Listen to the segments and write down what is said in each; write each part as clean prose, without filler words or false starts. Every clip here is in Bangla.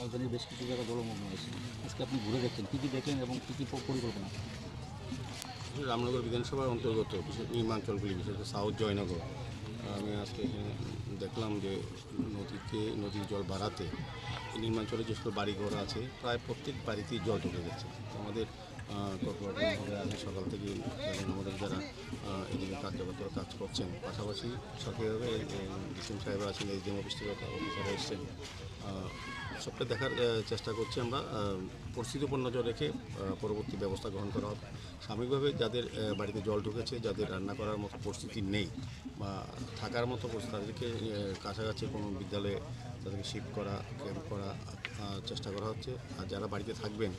রাজধানীর বেশ কিছু জায়গা জলমগ্ন হয়েছে। আজকে আপনি ঘুরে দেখছেন, কী কী দেখলেন এবং কী কী পরিকল্পনা? রামনগর বিধানসভার অন্তর্গত বিশেষ নির্মাঞ্চলগুলি, বিশেষ করে সাউথ জয়নগর, আমি আজকে এখানে দেখলাম যে নদীর জল বাড়াতে নির্মাঞ্চলে যে সকল বাড়িঘর আছে প্রায় প্রত্যেক বাড়িতেই জল ঢুকে গেছে। আমাদের কর্পোরেটর আজকে সকাল থেকে আমাদের যারা এদিকে কাজ করছেন, পাশাপাশি সরকারিভাবে ডিসিএম সাহেবরা আছেন, এসডিএম অফিস থেকে অফিসাররা এসছেন, সবটা দেখার চেষ্টা করছি আমরা। পরিস্থিতির উপর নজর রেখে পরবর্তী ব্যবস্থা গ্রহণ করা হবে। সাময়িকভাবে যাদের বাড়িতে জল ঢুকেছে, যাদের রান্না করার মতো পরিস্থিতি নেই বা থাকার মতো পরিস্থিতি, তাদেরকে কাছাকাছি কোনো বিদ্যালয়ে তাদেরকে শিফট করা, ক্যাম্প করা চেষ্টা করা হচ্ছে। আর যারা বাড়িতে থাকবেন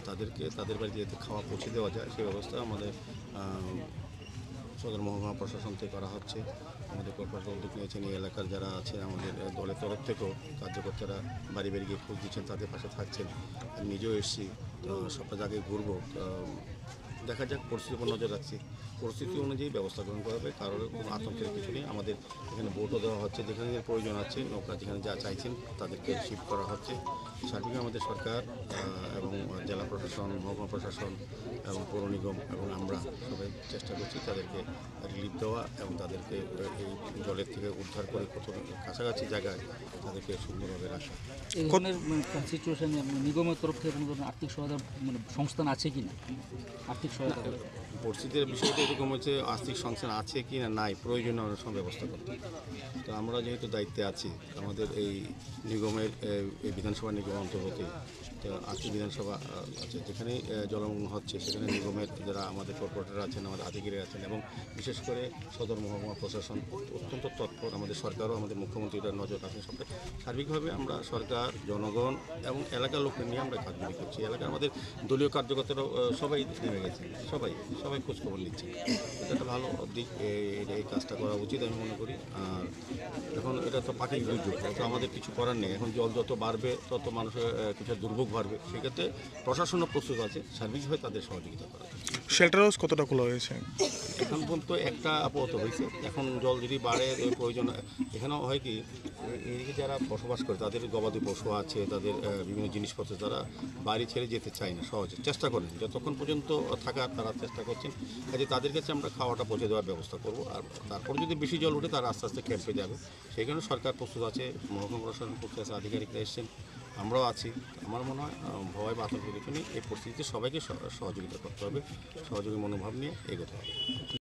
তাদেরকে তাদের বাড়িতে যাতে খাওয়া পৌঁছে দেওয়া যায় সেই ব্যবস্থা আমাদের সদর মহকুমা প্রশাসন থেকে করা হচ্ছে। আমাদের কর্পোরেটর উদ্যোগ নিয়েছেন, এই এলাকার যারা আছে আমাদের দলের তরফ থেকেও কার্যকর্তারা বাড়ি বাড়ি গিয়ে খোঁজ দিচ্ছেন, তাদের পাশে থাকছেন। আমি নিজেও এসেছি, তো সবটা জায়গায় ঘুরবো। দেখা যাক, পরিস্থিতির উপর নজর রাখছি, পরিস্থিতি অনুযায়ী ব্যবস্থা গ্রহণ করা হবে। কারোর কোনো আতঙ্কের কিছু নেই। আমাদের এখানে বোটও দেওয়া হচ্ছে, যেখানে প্রয়োজন আছে নৌকা যেখানে যা চাইছেন তাদেরকে শিফট করা হচ্ছে। সার্বিকভাবে আমাদের সরকার এবং জেলা প্রশাসন, মহকুমা প্রশাসন এবং পৌর নিগম এবং আমরা সবাই চেষ্টা করছি তাদেরকে রিলিফ দেওয়া এবং তাদেরকে এই জলের থেকে উদ্ধার করে কত কাছাকাছি জায়গায় তাদেরকে সুন্দরভাবে রাখা। এই ধরনের সিচুয়েশনে নিগমের তরফ থেকে কোনো ধরনের আর্থিক সহায়তা সংস্থান আছে কি না? আর্থিক সহায়তা পরিস্থিতির বিষয়টা এরকম হচ্ছে, আর্থিক সংস্থান আছে কি না নাই, প্রয়োজনীয় অনেক সময় ব্যবস্থা করতে। তো আমরা যেহেতু দায়িত্বে আছি, আমাদের এই নিগমের এই বিধানসভা নিগমের অন্তর্গত আর্থিক বিধানসভা আছে, যেখানে জলমগ্ন হচ্ছে সেখানে নিগমের যারা আমাদের কর্পোরেটর আছেন, আমাদের আধিকারিক আছেন এবং বিশেষ করে সদর মহকুমা প্রশাসন অত্যন্ত তৎপর। আমাদের সরকারও, আমাদের মুখ্যমন্ত্রীরা নজর রাখেন সবটাই। সার্বিকভাবে আমরা সরকার, জনগণ এবং এলাকার লোককে নিয়ে আমরা কাজগুলি করছি। এলাকার আমাদের দলীয় কার্যকর্তারাও সবাই নেমে গেছে, সবাই খোঁজখবর নিচ্ছে। এটা একটা ভালো দিক, এই কাজটা করা উচিত আমি মনে করি। আর এখন এটা তো প্রাকৃতিক দুর্যোগ, তো আমাদের কিছু করার নেই। এখন জল যত বাড়বে তত মানুষের কিছু দুর্ভোগ বাড়বে, সেক্ষেত্রে প্রশাসনও প্রস্তুত আছে সার্বিকভাবে তাদের সহযোগিতা করা। শেল্টার হাউস কতটা খোলা হয়েছে? এখন পর্যন্ত একটা আপাতত হয়েছে। এখন জল যদি বাড়ে প্রয়োজন, এখানেও হয় কি, এদিকে যারা বসবাস করে তাদের গবাদি পশু আছে, তাদের বিভিন্ন জিনিসপত্র, তারা বাড়ি ছেড়ে যেতে চায় না সহজে, চেষ্টা করেন যতক্ষণ পর্যন্ত থাকার তারা চেষ্টা করছেন। কাজে তাদের কাছে আমরা খাওয়াটা পৌঁছে দেওয়ার ব্যবস্থা করব। আর তারপর যদি বেশি জল উঠে তারা আস্তে আস্তে ক্যাম্পে যাবে। সেই কারণে সরকার প্রস্তুত আছে, মহকুমা প্রশাসন প্রস্তুত আছে, আধিকারিকরা এসেছেন, আমরাও আছি। আমার মনে হয় ভয় বা আতঙ্কের কিছু নেই। এই পরিস্থিতিতে সবাইকে সহযোগিতা করতে হবে, সহযোগী মনোভাব নিয়ে এগোতে হবে।